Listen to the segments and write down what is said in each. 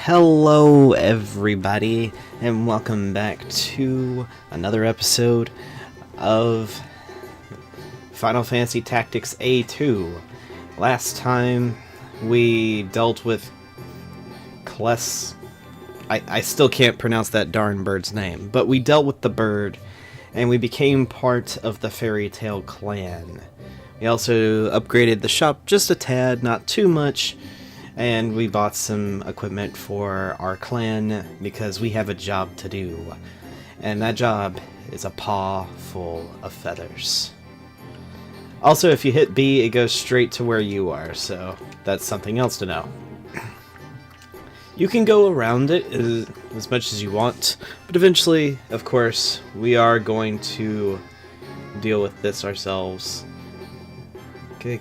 Hello everybody, and welcome back to another episode of Final Fantasy Tactics A2. Last time we dealt with Kless. I still can't pronounce that darn bird's name, but we dealt with the bird, and we became part of the Fairy Tale clan. We also upgraded the shop just a tad, not too much, and we bought some equipment for our clan because we have a job to do. And that job is a paw full of feathers. Also, if you hit B, it goes straight to where you are, so that's something else to know. You can go around it as much as you want, but eventually, of course, we are going to deal with this ourselves. Okay.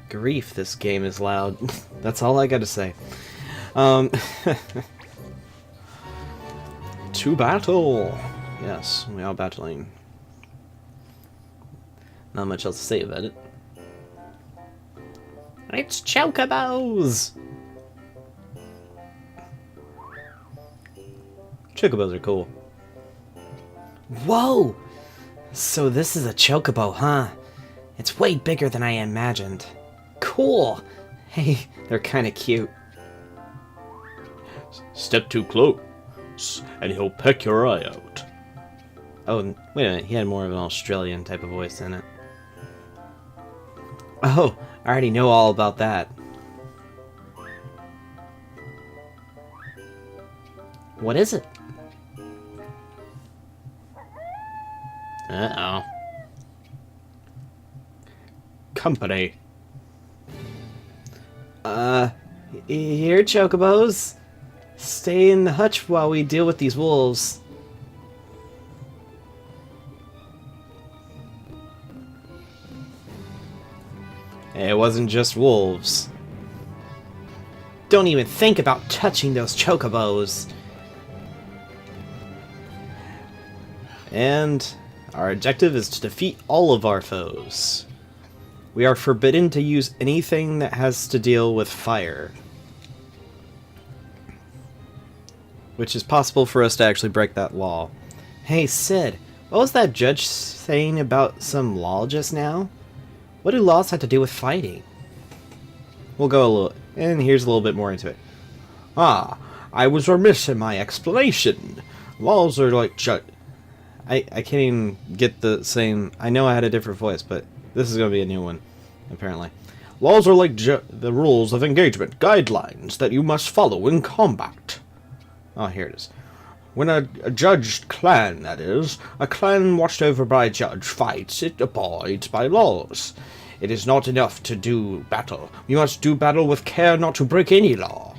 Grief, this game is loud. That's all I gotta say. To battle! Yes, we are battling. Not much else to say about it. It's Chocobos! Chocobos are cool. Whoa! So this is a Chocobo, huh? It's way bigger than I imagined. Cool! Hey, they're kinda cute. Step too close, and he'll peck your eye out. Oh, wait a minute, he had more of an Australian type of voice in it. Oh, I already know all about that. What is it? Uh-oh. Company. Here, Chocobos. Stay in the hutch while we deal with these wolves. It wasn't just wolves. Don't even think about touching those Chocobos. And our objective is to defeat all of our foes. We are forbidden to use anything that has to deal with fire. Which is possible for us to actually break that law. Hey, Sid, what was that judge saying about some law just now? What do laws have to do with fighting? We'll go a little, and here's a little bit more into it. Ah, I was remiss in my explanation. Laws are like I can't even get the same... I know I had a different voice, but this is going to be a new one, apparently. Laws are like the rules of engagement, guidelines that you must follow in combat. Oh, here it is. When a judged clan, that is, a clan watched over by a judge fights, it abides by laws. It is not enough to do battle. You must do battle with care not to break any law.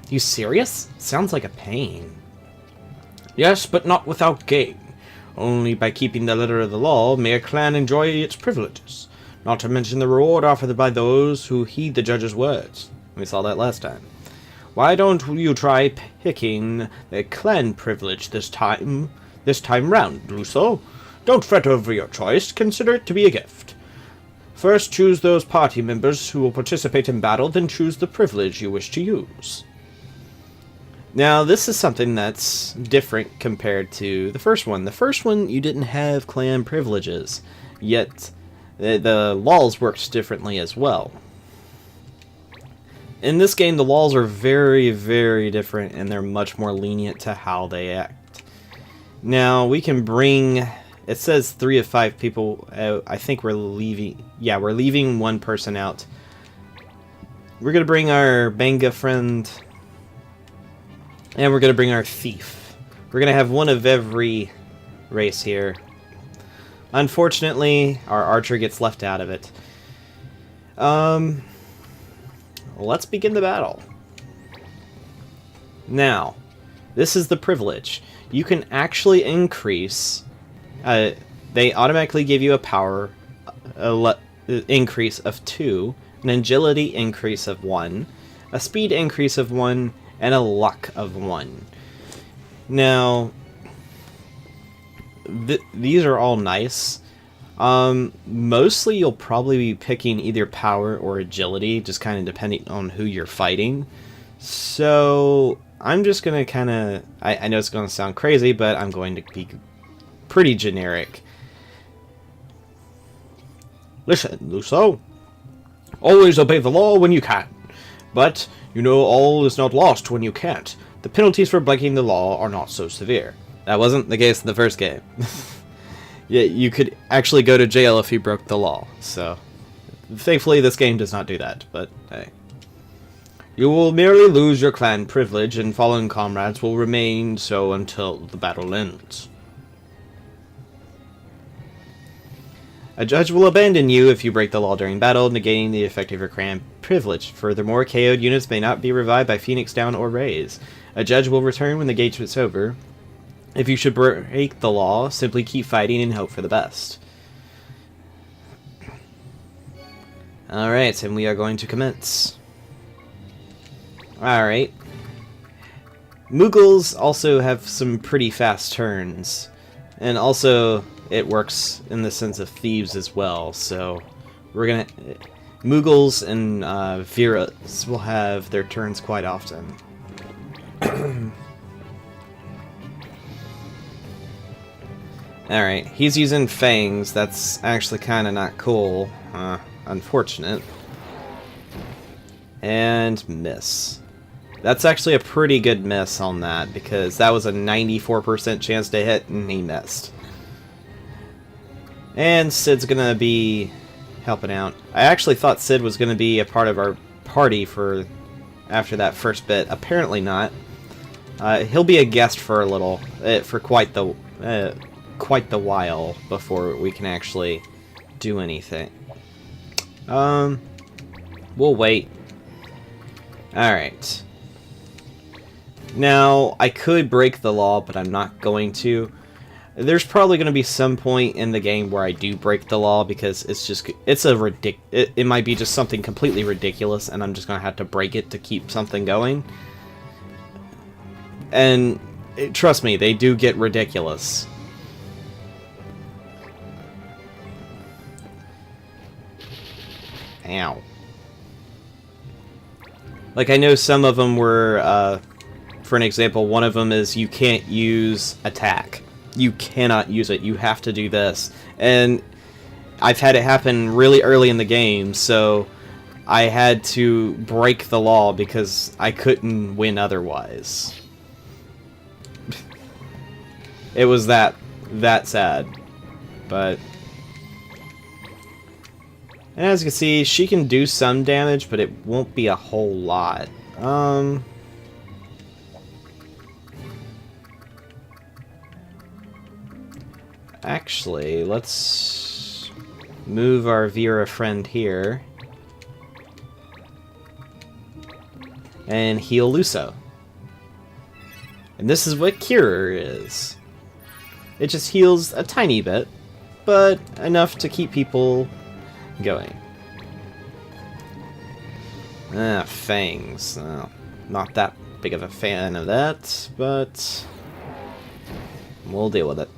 You serious? Sounds like a pain. Yes, but not without gain. Only by keeping the letter of the law may a clan enjoy its privileges, not to mention the reward offered by those who heed the judge's words. We saw that last time. Why don't you try picking the clan privilege this time round, Luso? Don't fret over your choice, consider it to be a gift. First choose those party members who will participate in battle, then choose the privilege you wish to use. Now, this is something that's different compared to the first one. The first one, you didn't have clan privileges, yet the laws worked differently as well. In this game, the laws are very, very different, and they're much more lenient to how they act. Now, we can bring... It says 3 of 5 people out. I think we're leaving... Yeah, we're leaving one person out. We're going to bring our Banga friend... And we're going to bring our thief. We're going to have one of every race here. Unfortunately, our archer gets left out of it. Let's begin the battle. Now, this is the privilege. You can actually increase... they automatically give you a power increase of 2, an agility increase of 1, a speed increase of 1, and a luck of 1. Now, these are all nice. Mostly you'll probably be picking either power or agility, just kind of depending on who you're fighting. So I'm just going to kind of... I know it's going to sound crazy, but I'm going to be pretty generic. Listen, Luso. Always obey the law when you can. But, you know, all is not lost when you can't. The penalties for breaking the law are not so severe. That wasn't the case in the first game. Yeah, you could actually go to jail if you broke the law, so... Thankfully, this game does not do that, but hey. You will merely lose your clan privilege, and fallen comrades will remain so until the battle ends. A judge will abandon you if you break the law during battle, negating the effect of your clan privilege. Furthermore, KO'd units may not be revived by Phoenix Down or Raise. A judge will return when the engagement's over. If you should break the law, simply keep fighting and hope for the best. Alright, and we are going to commence. Alright. Mughals also have some pretty fast turns. And also, it works in the sense of thieves as well, so we're gonna... Mughals and Viras will have their turns quite often. Alright, he's using fangs. That's actually kind of not cool. Unfortunate. And miss. That's actually a pretty good miss on that, because that was a 94% chance to hit, and he missed. And Sid's gonna be helping out. I actually thought Sid was gonna be a part of our party for after that first bit. Apparently not. He'll be a guest for a little, for quite the while before we can actually do anything. We'll wait. Alright. Now, I could break the law, but I'm not going to. There's probably going to be some point in the game where I do break the law, because it might be just something completely ridiculous, and I'm just going to have to break it to keep something going. And trust me, they do get ridiculous. Ow. Like, I know some of them were, for an example, one of them is you can't use attack. You cannot use it. You have to do this. And I've had it happen really early in the game, so I had to break the law because I couldn't win otherwise. It was that sad. But... And as you can see, she can do some damage, but it won't be a whole lot. Actually, let's move our Vera friend here. And heal Luso. And this is what Cure is. It just heals a tiny bit, but enough to keep people going. Fangs. Oh, not that big of a fan of that, but we'll deal with it.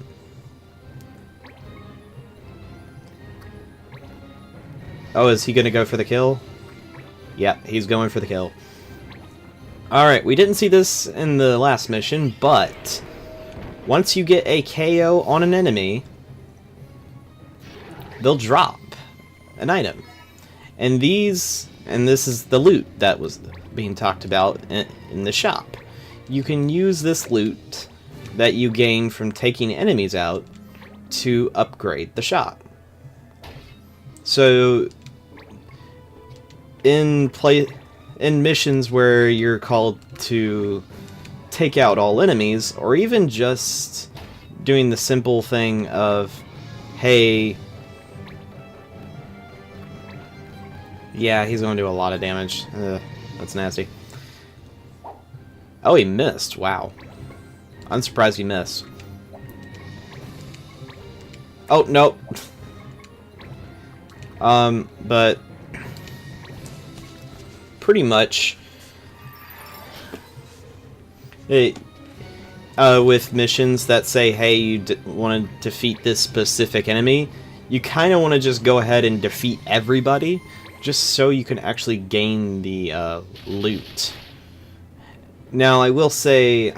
Oh, is he gonna go for the kill? Yep, he's going for the kill. Alright, we didn't see this in the last mission, but once you get a KO on an enemy, they'll drop an item. And this is the loot that was being talked about in the shop. You can use this loot that you gain from taking enemies out to upgrade the shop. So in missions where you're called to take out all enemies, or even just doing the simple thing of, hey, yeah, he's going to do a lot of damage. That's nasty. Oh, he missed. Wow. I'm surprised he missed. Oh, nope. But pretty much with missions that say, hey, you want to defeat this specific enemy, you kind of want to just go ahead and defeat everybody, just so you can actually gain the loot. Now, I will say,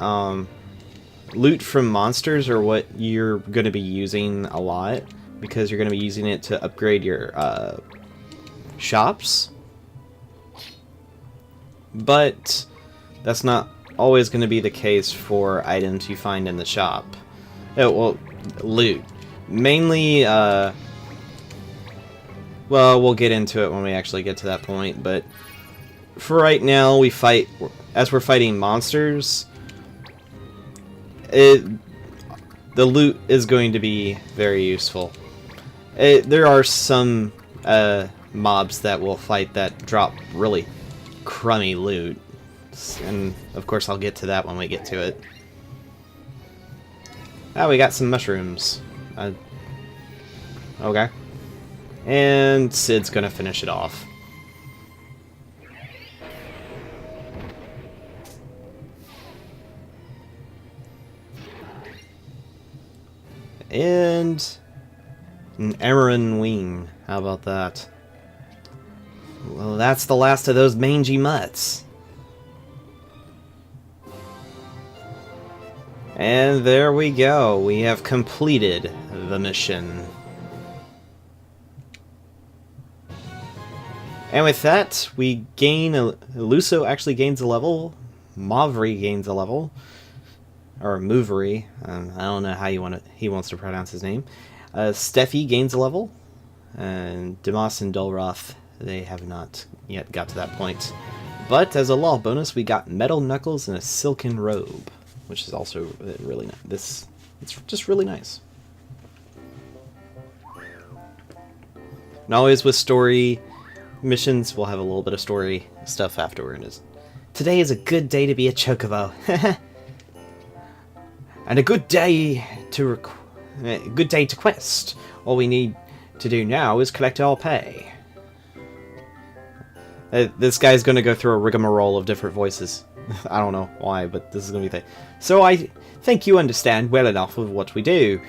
loot from monsters are what you're going to be using a lot, because you're going to be using it to upgrade your shops. But that's not always going to be the case for items you find in the shop. Oh, well, loot. Mainly, well, we'll get into it when we actually get to that point, but for right now, as we're fighting monsters, the loot is going to be very useful. There are some mobs that will fight that drop really crummy loot, and of course I'll get to that when we get to it. Ah, we got some mushrooms. Okay. And Sid's gonna finish it off. And an Amaran wing. How about that? Well, that's the last of those mangy mutts. And there we go. We have completed the mission. And with that, we gain Luso actually gains a level. Mavri gains a level. Or Movery. I don't know how he wants to pronounce his name. Steffi gains a level. And Demas and Dulroth, they have not yet got to that point. But as a law bonus, we got Metal Knuckles and a Silken Robe, which is also really nice. It's just really nice. And always with story missions, we'll have a little bit of story stuff afterward. Today is a good day to be a Chocobo. And a good day to quest. All we need to do now is collect our pay. This guy's going to go through a rigmarole of different voices. I don't know why, but this is going to be the thing. So I think you understand well enough of what we do.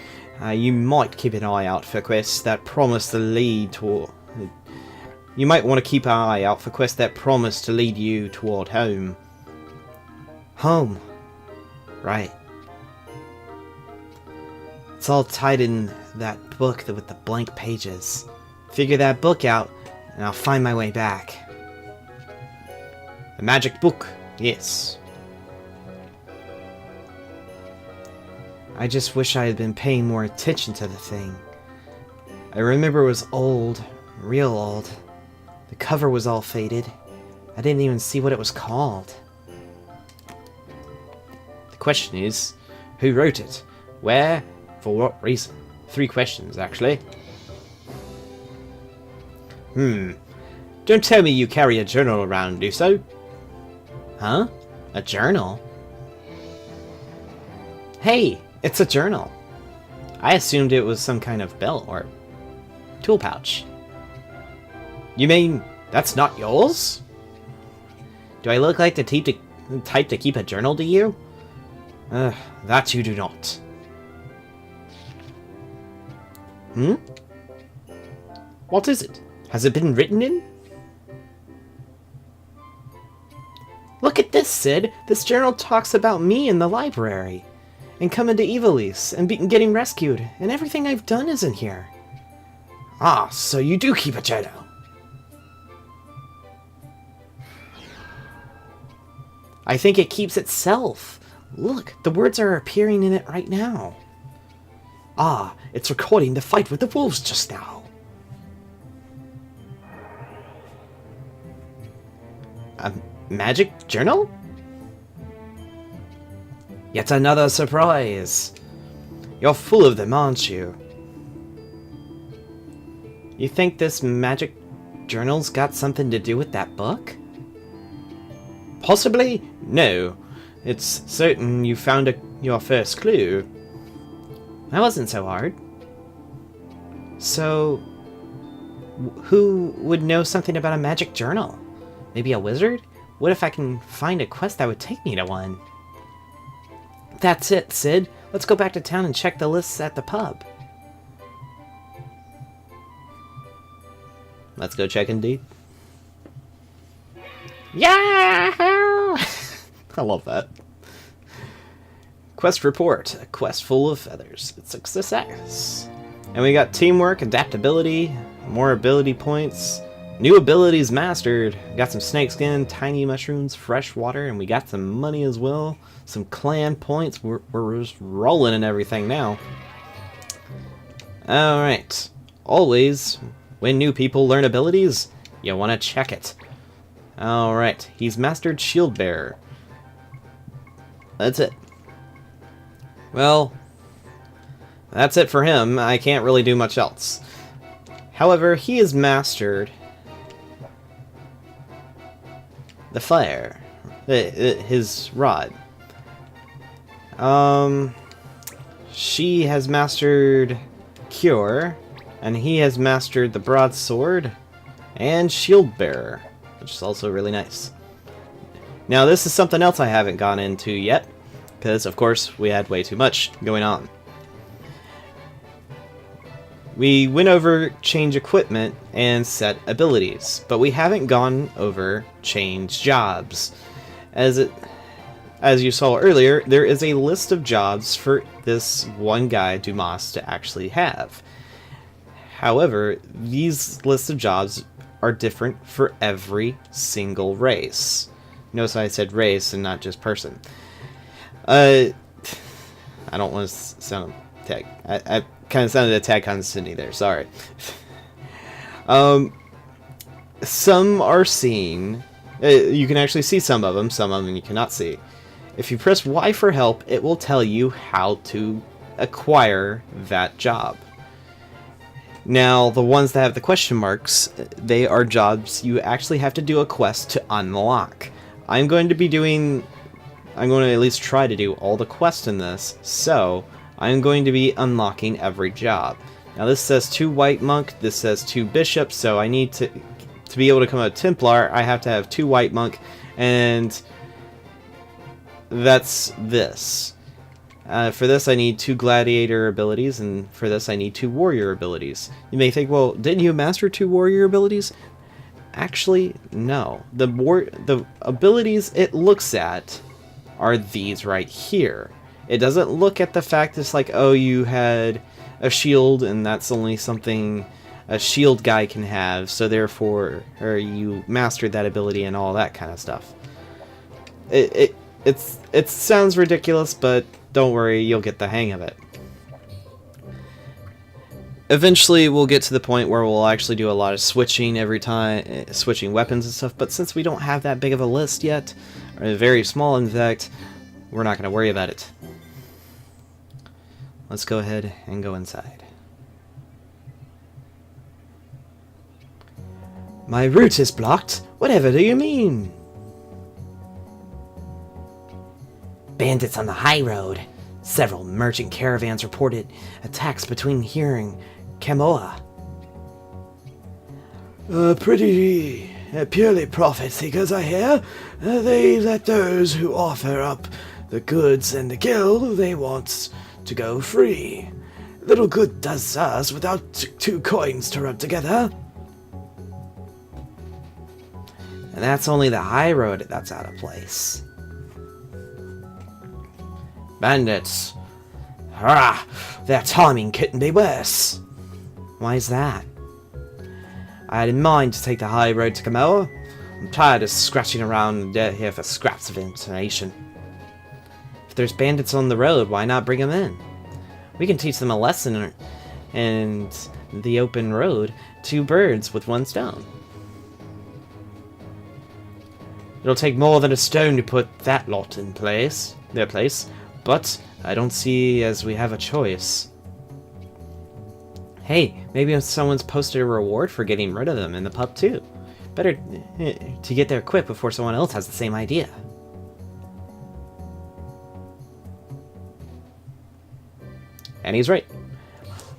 You might keep an eye out for quests that promise to lead to... You might want to keep an eye out for quests that promise to lead you toward home. Home. Right. It's all tied in that book with the blank pages. Figure that book out, and I'll find my way back. The magic book, yes. I just wish I had been paying more attention to the thing. I remember it was old, real old. The cover was all faded. I didn't even see what it was called. The question is, who wrote it? Where? For what reason? 3 questions, actually. Don't tell me you carry a journal around, do so? Huh? A journal? Hey, it's a journal. I assumed it was some kind of belt or tool pouch. You mean that's not yours? Do I look like the type to keep a journal to you? That you do not. What is it? Has it been written in? Look at this, Sid! This journal talks about me in the library, and coming to Evilise, and getting rescued, and everything I've done is in here. Ah, so you do keep a journal. I think it keeps itself. Look, the words are appearing in it right now. Ah, it's recording the fight with the wolves just now. A magic journal? Yet another surprise. You're full of them, aren't you? You think this magic journal's got something to do with that book? Possibly? No. It's certain you found your first clue. That wasn't so hard. So, who would know something about a magic journal? Maybe a wizard? What if I can find a quest that would take me to one? That's it, Sid. Let's go back to town and check the lists at the pub. let's go check indeed. Yeah! I love that. Quest report. A quest full of feathers. It's a success. And we got teamwork, adaptability, more ability points, new abilities mastered. Got some snakeskin, tiny mushrooms, fresh water, and we got some money as well. Some clan points. We're just rolling and everything now. Alright. Always, when new people learn abilities, you want to check it. Alright. He's mastered shield bearer. That's it. Well, that's it for him. I can't really do much else. However, he has mastered the fire. His rod. She has mastered cure, and he has mastered the broadsword and shield bearer, which is also really nice. Now, this is something else I haven't gone into yet, because of course we had way too much going on. We went over change equipment and set abilities, but we haven't gone over change jobs. As you saw earlier, there is a list of jobs for this one guy, Dumas, to actually have. However, these lists of jobs are different for every single race. Notice I said race and not just person. I don't want to sound tag. I kind of sounded a tag condescending there. Sorry. Some are seen. You can actually see some of them you cannot see. If you press Y for help, it will tell you how to acquire that job. Now, the ones that have the question marks, they are jobs you actually have to do a quest to unlock. I'm going to at least try to do all the quests in this, so I'm going to be unlocking every job. Now this says 2 white monk, this says 2 bishop, so I need to be able to become a Templar, I have to have 2 white monk, and that's this. For this I need 2 gladiator abilities, and for this I need 2 warrior abilities. You may think, well, didn't you master 2 warrior abilities? Actually, no. The abilities it looks at are these right here. It doesn't look at the fact it's like, oh, you had a shield and that's only something a shield guy can have, so therefore, or you mastered that ability and all that kind of stuff. It sounds ridiculous, but don't worry, you'll get the hang of it. Eventually, we'll get to the point where we'll actually do a lot of switching every time, switching weapons and stuff, but since we don't have that big of a list yet, or very small in fact, we're not going to worry about it. Let's go ahead and go inside. My route is blocked? Whatever do you mean? Bandits on the high road. Several merchant caravans reported attacks between here and Camoa. Purely profit seekers, I hear. They let those who offer up the goods and the kill they want to go free. Little good does us without 2 coins to rub together. And that's only the high road that's out of place. Bandits. Hurrah! Their timing couldn't be worse. Why is that? I had in mind to take the high road to Camoa. I'm tired of scratching around in the dirt here for scraps of information. If there's bandits on the road, why not bring them in? We can teach them a lesson and the open road, 2 birds with 1 stone. It'll take more than a stone to put that lot in their place, but I don't see as we have a choice. Hey, maybe someone's posted a reward for getting rid of them in the pub too. Better to get there quick before someone else has the same idea. And he's right.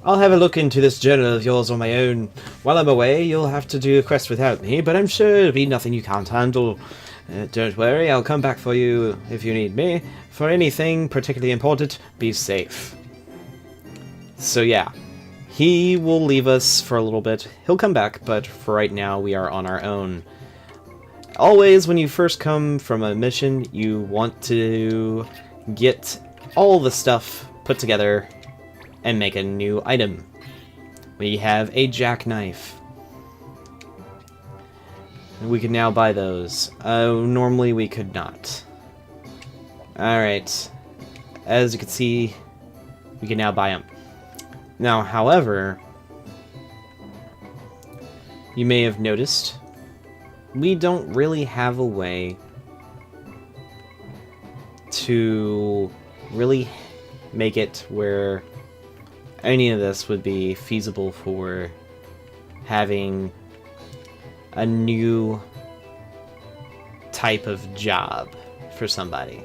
I'll have a look into this journal of yours on my own. While I'm away, you'll have to do a quest without me, but I'm sure it'll be nothing you can't handle. Don't worry, I'll come back for you if you need me. For anything particularly important, be safe. So yeah, he will leave us for a little bit. He'll come back, but for right now, we are on our own. Always, when you first come from a mission, you want to get all the stuff put together and make a new item. We have a jackknife. We can now buy those. Normally we could not. Alright. As you can see, we can now buy them. Now, however, you may have noticed, we don't really have a way to really make it where any of this would be feasible for having a new type of job for somebody.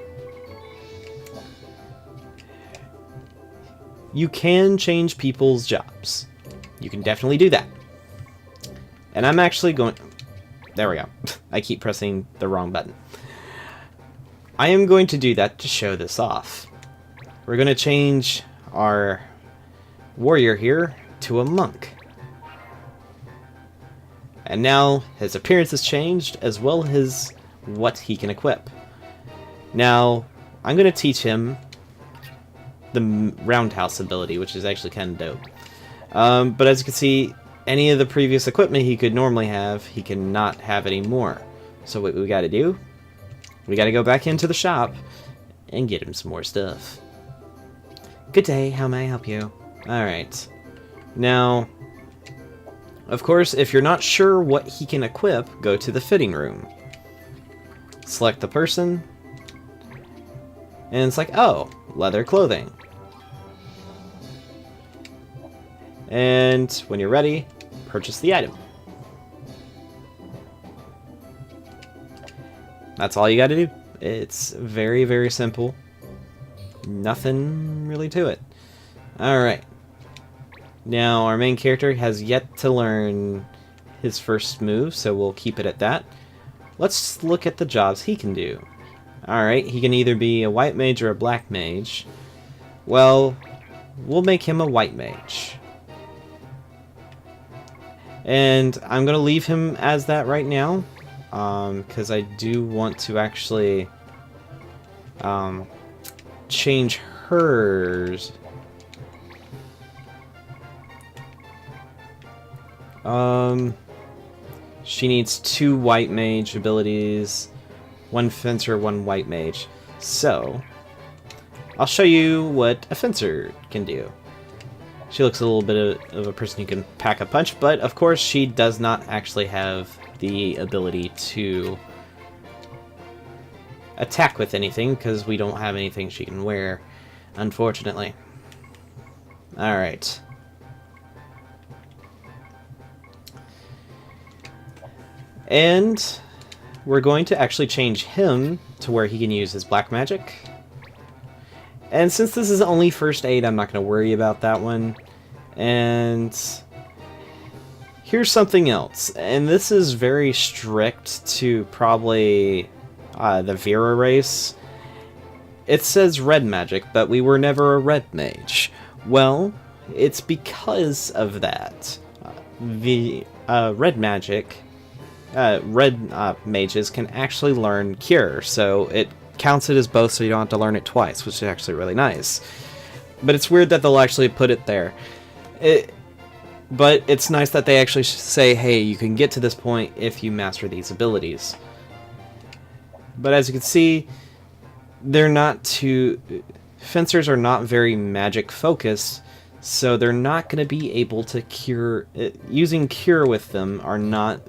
You can change people's jobs. You can definitely do that. And I'm actually going... There we go. I keep pressing the wrong button. I am going to do that to show this off. We're going to change our warrior here to a monk. And now his appearance has changed, as well as what he can equip. Now, I'm going to teach him the roundhouse ability, which is actually kind of dope. But as you can see, any of the previous equipment he could normally have, he cannot have anymore. So what we got to do, we got to go back into the shop and get him some more stuff. Good day, how may I help you? Alright. Now, of course, if you're not sure what he can equip, go to the fitting room. Select the person, and it's like, oh, leather clothing. And when you're ready, purchase the item. That's all you gotta do. It's very, very simple. Nothing really to it. Alright. Now, our main character has yet to learn his first move, so we'll keep it at that. Let's look at the jobs he can do. Alright, he can either be a white mage or a black mage. Well, we'll make him a white mage. And I'm going to leave him as that right now, because I do want to actually change hers. She needs 2 white mage abilities, 1 fencer, 1 white mage. So, I'll show you what a fencer can do. She looks a little bit of a person who can pack a punch, but of course she does not actually have the ability to attack with anything, because we don't have anything she can wear, unfortunately. Alright. And we're going to actually change him to where he can use his black magic. And since this is only first aid, I'm not going to worry about that one. And here's something else. And this is very strict to probably the Vera race. It says red magic, but we were never a red mage. Well, it's because of that. The red magic... red mages can actually learn Cure, so it counts it as both, so you don't have to learn it twice, which is actually really nice. But it's weird that they'll actually put it there. But it's nice that they actually say, hey, you can get to this point if you master these abilities. But as you can see, they're not too... Fencers are not very magic focused, so they're not going to be able to cure... Using Cure with them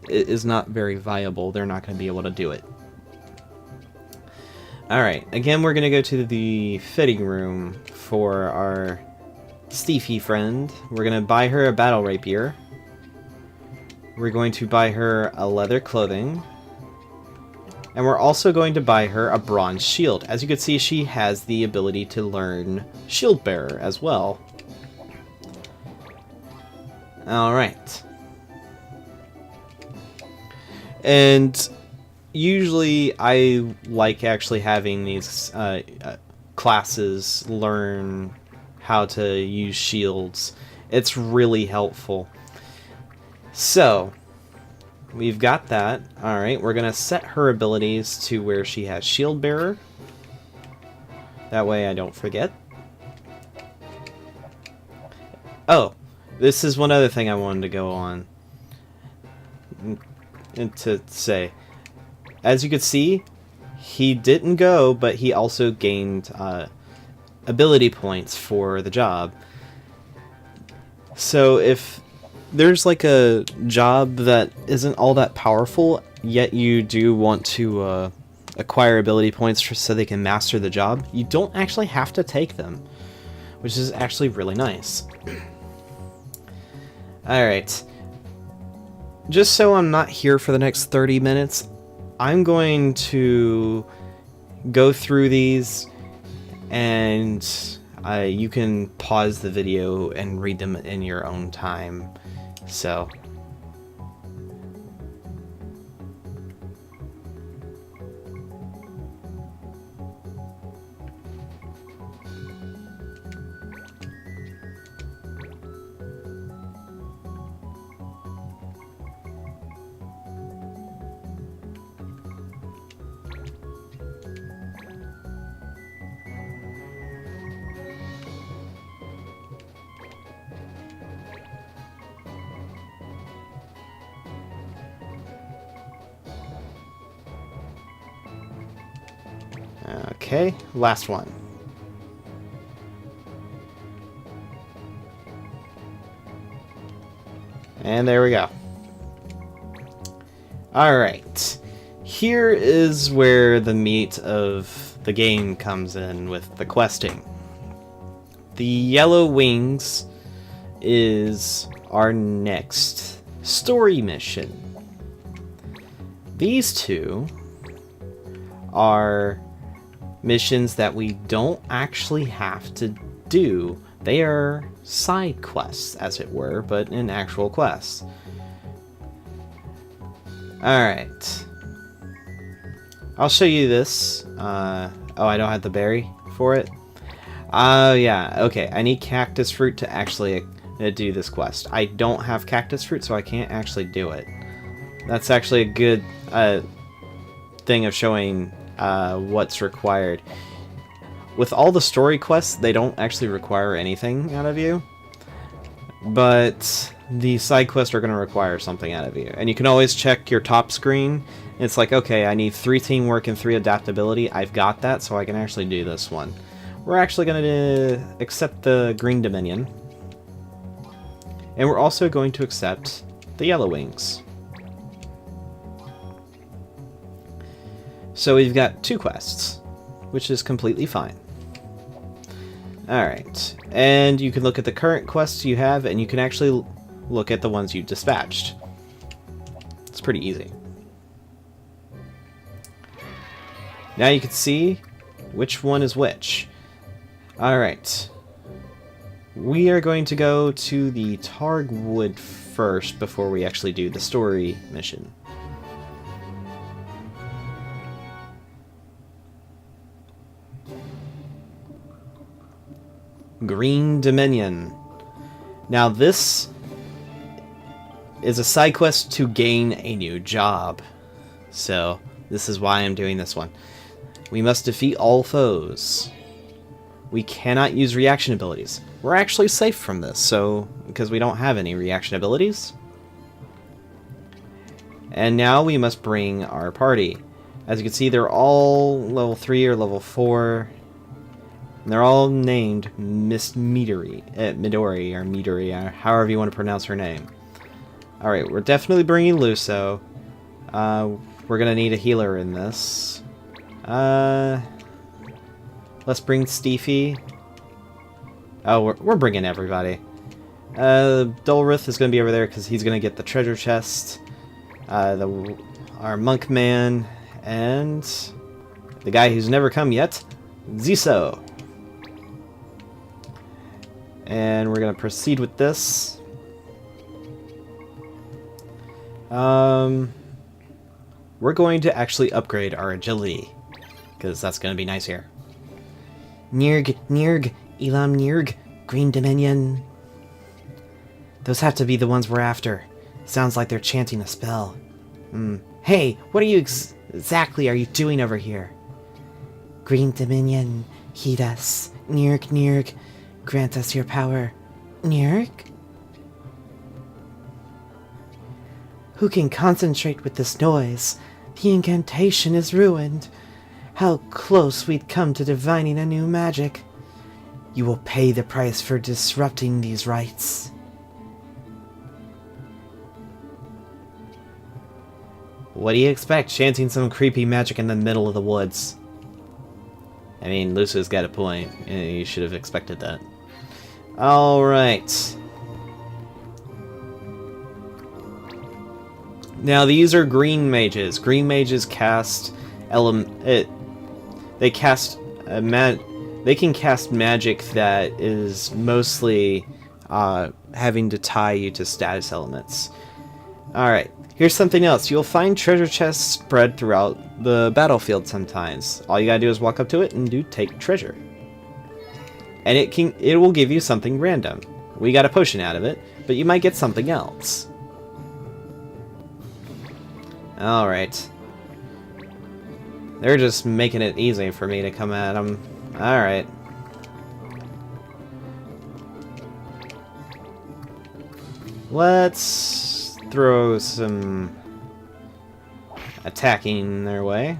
is not very viable. They're not going to be able to do it. Alright, again we're going to go to the fitting room for our Steefy friend. We're going to buy her a battle rapier. We're going to buy her a leather clothing. And we're also going to buy her a bronze shield. As you can see, she has the ability to learn Shield Bearer as well. Alright. And usually I like actually having these classes learn how to use shields It's really helpful. So, we've got that. Alright, we're going to set her abilities to where she has Shield Bearer. That way I don't forget. Oh, this is one other thing I wanted to go on. And to say, as you could see, he didn't go, but he also gained ability points for the job. So if there's like a job that isn't all that powerful, yet you do want to acquire ability points so they can master the job, you don't actually have to take them, which is actually really nice. Alright. Just so I'm not here for the next 30 minutes, I'm going to go through these, and you can pause the video and read them in your own time. So, okay, last one. And there we go. Alright. Here is where the meat of the game comes in with the questing. The Yellow Wings is our next story mission. These two are missions that we don't actually have to do. They are side quests, as it were, but an actual quest. Alright. I'll show you this. Oh, I don't have the berry for it? Oh, yeah. Okay, I need cactus fruit to actually do this quest. I don't have cactus fruit, so I can't actually do it. That's actually a good thing of showing what's required. With all the story quests, they don't actually require anything out of you, but the side quests are going to require something out of you. And you can always check your top screen. It's like, okay, I need 3 teamwork and 3 adaptability. I've got that, so I can actually do this one. We're actually going to accept the Green Dominion, and we're also going to accept the Yellow Wings. So we've got 2 quests, which is completely fine. Alright, and you can look at the current quests you have, and you can actually look at the ones you dispatched. It's pretty easy. Now you can see which one is which. Alright. We are going to go to the Targwood first before we actually do the story mission. Green Dominion. Now this is a side quest to gain a new job. So this is why I'm doing this one. We must defeat all foes. We cannot use reaction abilities. We're actually safe from this, so because we don't have any reaction abilities. And now we must bring our party. As you can see, they're all level 3 or level 4. And they're all named Miss Midori, or Midori, however you want to pronounce her name. Alright, we're definitely bringing Luso. We're gonna need a healer in this. Let's bring Steefy. Oh, we're bringing everybody. Dulrith is gonna be over there because he's gonna get the treasure chest. Our monk man, and the guy who's never come yet, Ziso. And we're going to proceed with this. We're going to actually upgrade our agility, because that's going to be nice here. Nirg, Nirg, Elam Nirg, Green Dominion. Those have to be the ones we're after. Sounds like they're chanting a spell. Hey, what are you exactly are you doing over here? Green Dominion, heed us. Nirk, Nirk, grant us your power. Nirk? Who can concentrate with this noise? The incantation is ruined. How close we'd come to divining a new magic. You will pay the price for disrupting these rites. What do you expect, chanting some creepy magic in the middle of the woods? I mean, Lucia's got a point. You should have expected that. Alright. Now, these are green mages. Green mages cast they can cast magic that is mostly having to tie you to status elements. Alright, here's something else. You'll find treasure chests spread throughout the battlefield sometimes. All you gotta do is walk up to it and do take treasure. And it will give you something random. We got a potion out of it, but you might get something else. Alright. They're just making it easy for me to come at them. Alright. Let's throw some attacking their way.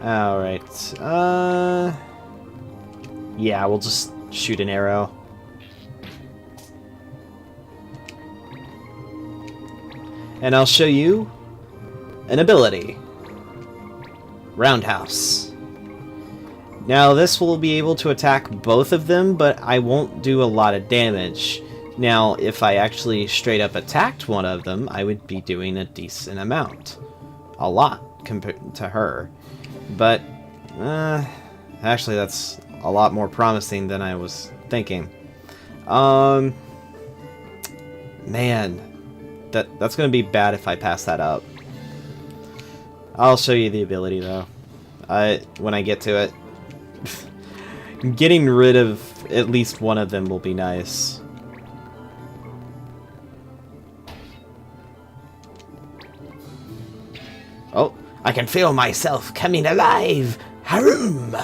Alright. Yeah, we'll just shoot an arrow. And I'll show you an ability. Roundhouse. Now this will be able to attack both of them, but I won't do a lot of damage. Now, if I actually straight up attacked one of them, I would be doing a decent amount. A lot compared to her. But, actually that's a lot more promising than I was thinking. Man. That's going to be bad if I pass that up. I'll show you the ability, though. When I get to it. Getting rid of at least one of them will be nice. Oh, I can feel myself coming alive! Haroom!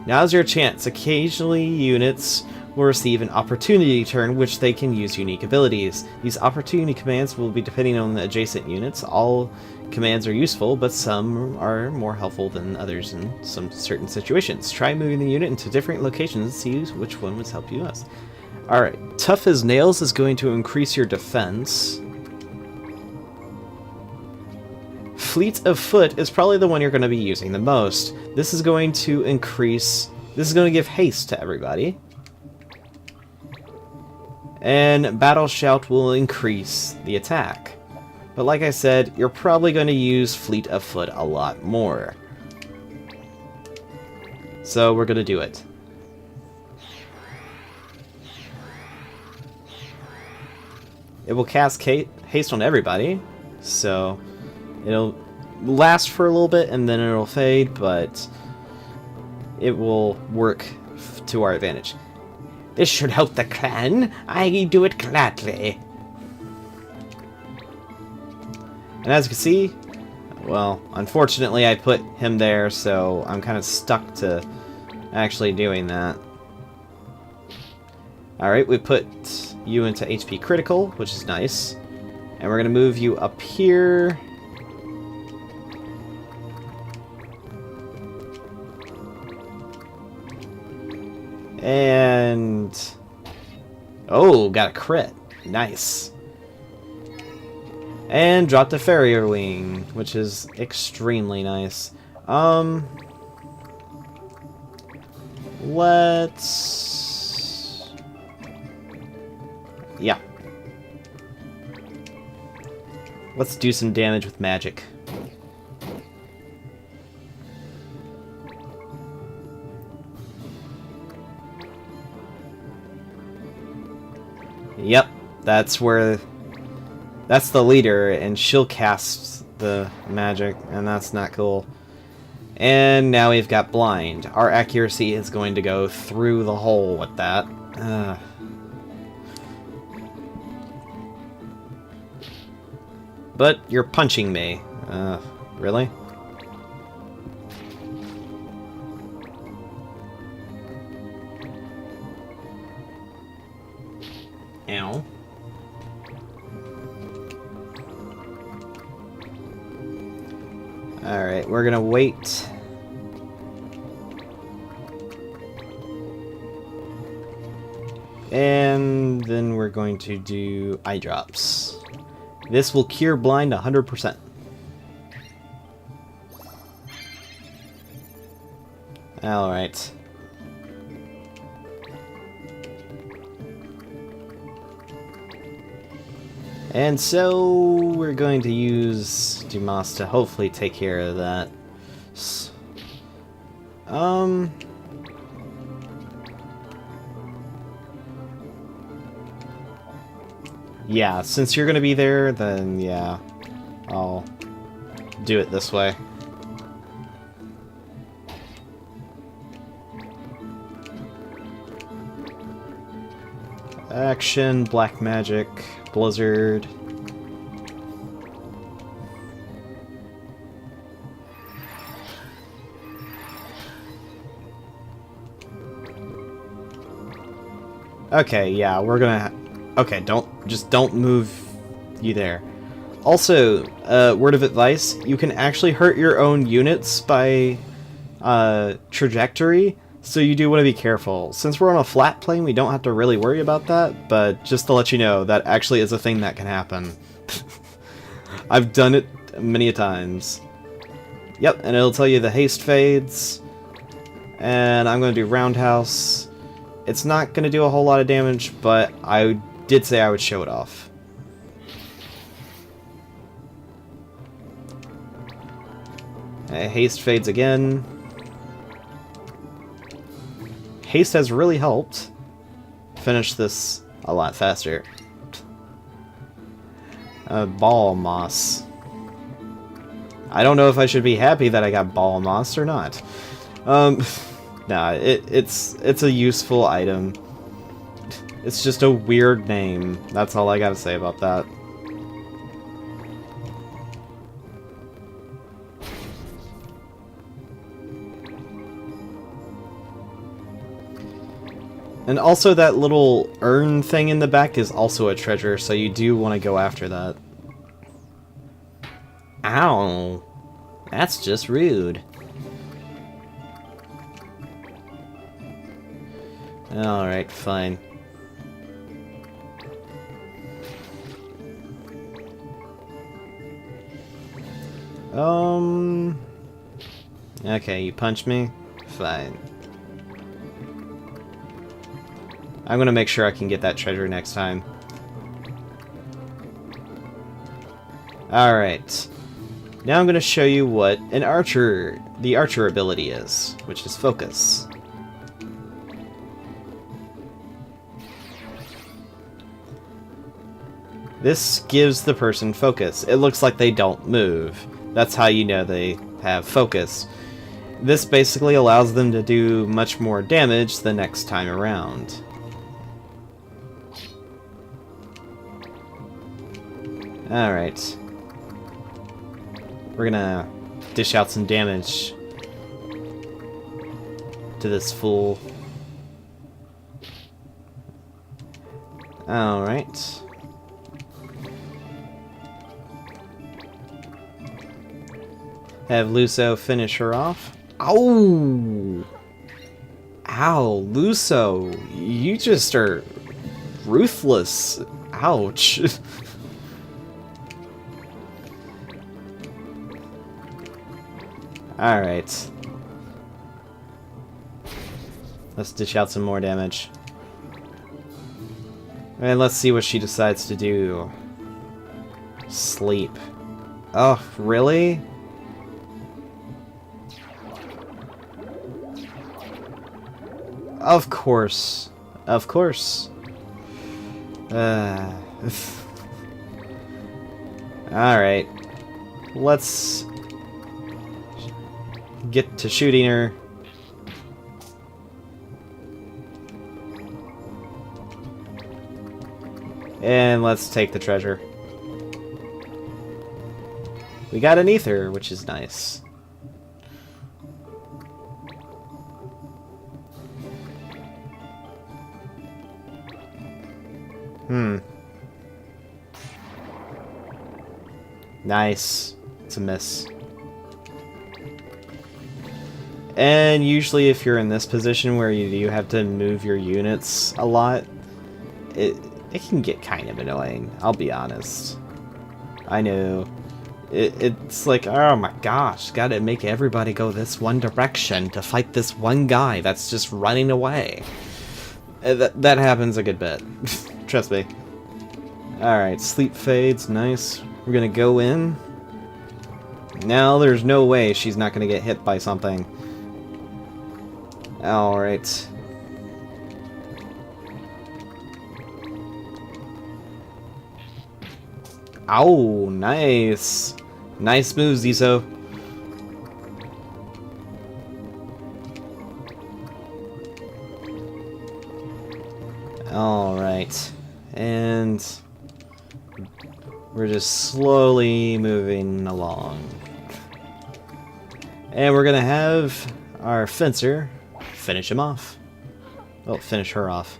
Now's your chance. Occasionally, units will receive an opportunity turn, which they can use unique abilities. These opportunity commands will be depending on the adjacent units. All commands are useful, but some are more helpful than others in some certain situations. Try moving the unit into different locations and see which one would help you most. Alright, Tough as Nails is going to increase your defense. Fleet of Foot is probably the one you're going to be using the most. This is going to give haste to everybody. And Battle Shout will increase the attack. But like I said, you're probably going to use Fleet of Foot a lot more. So we're going to do it. It will cast haste on everybody, so it'll last for a little bit and then it'll fade, but it will work to our advantage. This should help the clan. I do it gladly. And as you can see, well, unfortunately I put him there, so I'm kind of stuck to actually doing that. Alright, we put you into HP critical, which is nice. And we're going to move you up here. And... oh, got a crit. Nice. And dropped a Farrier Wing, which is extremely nice. Let's... yeah. Let's do some damage with magic. Yep, that's where... that's the leader, and she'll cast the magic, and that's not cool. And now we've got blind. Our accuracy is going to go through the hole with that. But you're punching me. Really? Ow. Alright, we're gonna wait. And then we're going to do eye drops. This will cure blind 100%. Alright. And so we're going to use Dumas to hopefully take care of that. Yeah, since you're gonna be there, then yeah, I'll do it this way. Action, black magic, blizzard. Okay, yeah, we're gonna... Okay, don't move you there. Also, word of advice, you can actually hurt your own units by trajectory, so you do want to be careful. Since we're on a flat plane, we don't have to really worry about that, but just to let you know, that actually is a thing that can happen. I've done it many a times. Yep, and it'll tell you the haste fades, and I'm going to do roundhouse. It's not going to do a whole lot of damage, but I did say I would show it off. Haste fades again. Haste has really helped finish this a lot faster. Ball moss. I don't know if I should be happy that I got ball moss or not. Nah, it's a useful item. It's just a weird name. That's all I gotta say about that. And also that little urn thing in the back is also a treasure, so you do want to go after that. Ow! That's just rude. Alright, fine. Okay, you punch me? Fine. I'm gonna make sure I can get that treasure next time. Alright. Now I'm gonna show you what the archer ability is, which is focus. This gives the person focus. It looks like they don't move. That's how you know they have focus. This basically allows them to do much more damage the next time around. Alright. We're gonna dish out some damage to this fool. Alright. Have Luso finish her off. Ow! Ow, Luso, you just are ruthless. Ouch. Alright. Let's dish out some more damage. And let's see what she decides to do. Sleep. Oh, really? Of course. Of course. Alright. Let's get to shooting her. And let's take the treasure. We got an ether, which is nice. Nice. It's a miss. And usually if you're in this position where you have to move your units a lot, it can get kind of annoying, I'll be honest. I know. It's like, oh my gosh, gotta make everybody go this one direction to fight this one guy that's just running away. That happens a good bit. Trust me. Alright, sleep fades, nice. We're gonna go in. Now there's no way she's not gonna get hit by something. Alright. Ow, nice. Nice move, Ziso. Alright. And we're just slowly moving along. And we're gonna have our fencer finish him off. Oh, finish her off.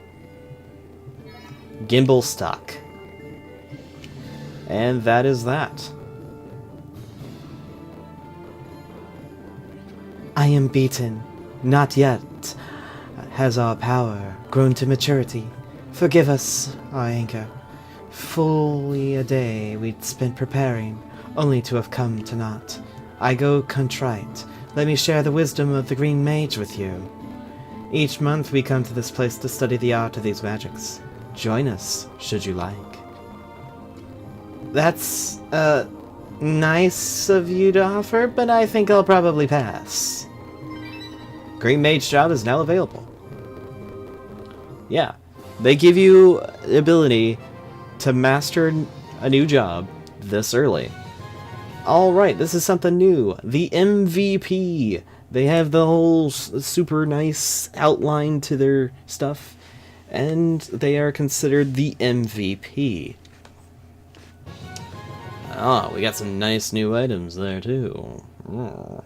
Gimbal stock. And that is that. I am beaten. Not yet has our power grown to maturity. Forgive us, our anchor. Fully a day we'd spent preparing, only to have come to naught. I go contrite. Let me share the wisdom of the Green Mage with you. Each month we come to this place to study the art of these magics. Join us, should you like. That's, nice of you to offer, but I think I'll probably pass. Green Mage job is now available. Yeah, they give you the ability to master a new job this early. Alright, this is something new. The MVP. They have the whole super nice outline to their stuff, and they are considered the MVP. Oh, we got some nice new items there, too. Oh.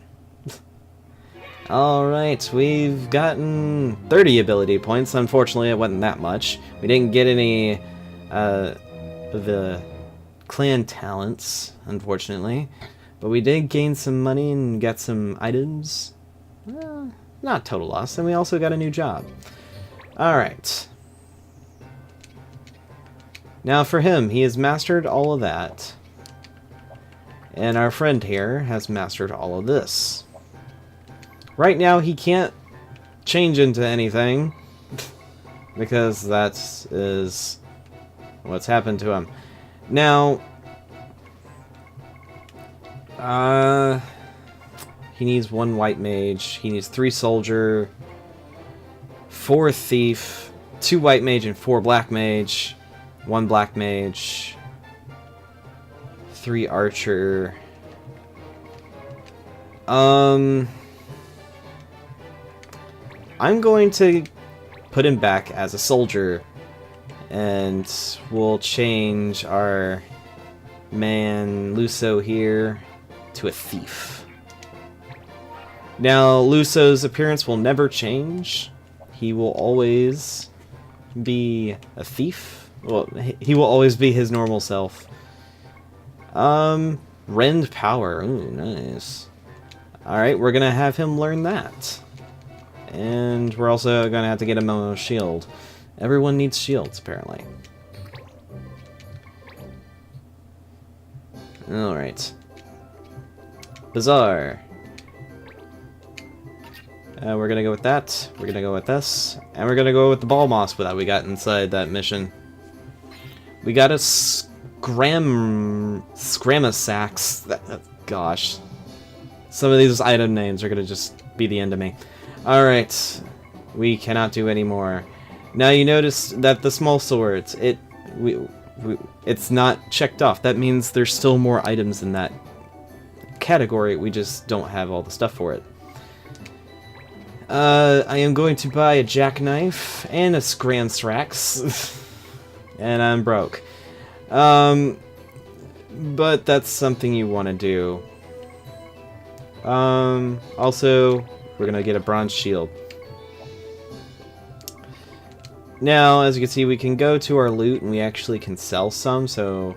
Alright, we've gotten 30 ability points. Unfortunately, it wasn't that much. We didn't get any of the clan talents, unfortunately. But we did gain some money and get some items. Not total loss. And we also got a new job. Alright. Now for him, he has mastered all of that. And our friend here has mastered all of this. Right now, he can't change into anything. Because that is what's happened to him. Now, he needs 1 white mage. He needs 3 soldier, 4 thief, 2 white mage and 4 black mage, 1 black mage, 3 archer. I'm going to put him back as a soldier, and we'll change our man Luso here to a thief. Now, Luso's appearance will never change. He will always be a thief. Well, he will always be his normal self. Rend power. Ooh, nice. Alright, we're gonna have him learn that. And we're also gonna have to get him a shield. Everyone needs shields, apparently. Alright. Bazaar. We're gonna go with that. We're gonna go with this. And we're gonna go with the ball moss that we got inside that mission. We got a Scramasax. Gosh. Some of these item names are gonna just be the end of me. Alright. We cannot do any more. Now you notice that the small swords, it's not checked off. That means there's still more items in that category. We just don't have all the stuff for it. I am going to buy a jackknife and a Scran Strax. And I'm broke. But that's something you want to do. Also, we're gonna get a bronze shield. Now, as you can see, we can go to our loot and we actually can sell some, so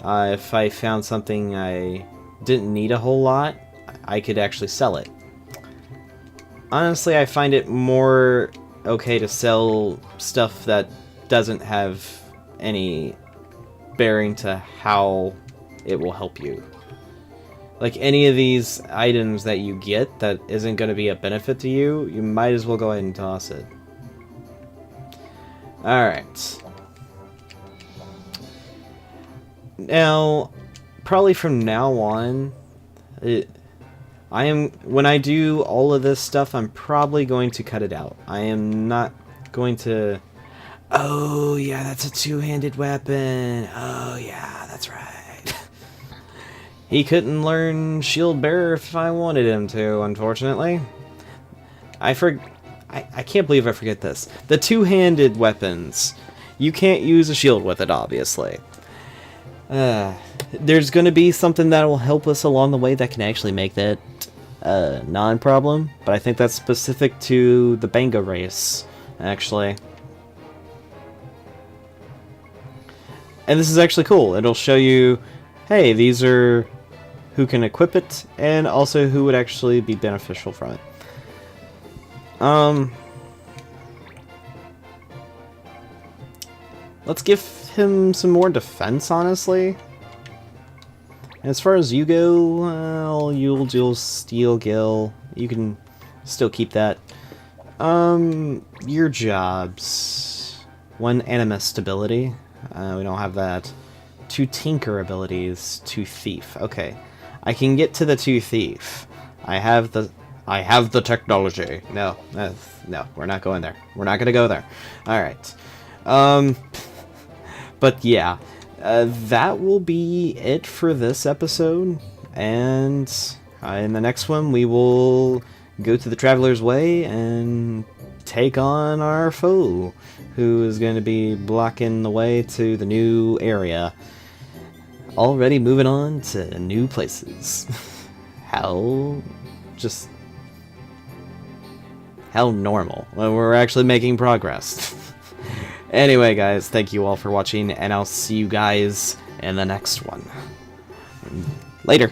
if I found something I didn't need a whole lot, I could actually sell it. Honestly, I find it more okay to sell stuff that doesn't have any bearing to how it will help you. Like any of these items that you get that isn't going to be a benefit to you, you might as well go ahead and toss it. Alright. Now, probably from now on, when I do all of this stuff, I'm probably going to cut it out. I am not going to... Oh, yeah, that's a two-handed weapon. Oh, yeah, that's right. He couldn't learn Shield Bearer if I wanted him to, unfortunately. I can't believe I forget this. The two-handed weapons. You can't use a shield with it, obviously. There's going to be something that will help us along the way that can actually make that non-problem. But I think that's specific to the Banga race, actually. And this is actually cool. It'll show you, hey, these are who can equip it, and also who would actually be beneficial from it. Let's give him some more defense, honestly. As far as you go, well, you'll do Steel Gill. You can still keep that. Your jobs. 1 Animus stability. We don't have that. 2 Tinker abilities. 2 Thief. Okay. I can get to the 2 Thief. I have the technology. No, no, we're not going there. We're not gonna go there. Alright. But yeah, that will be it for this episode. And in the next one, we will go to the Traveler's Way and take on our foe, who is going to be blocking the way to the new area. Already moving on to new places. How normal. We're actually making progress. Anyway, guys, thank you all for watching, and I'll see you guys in the next one. Later.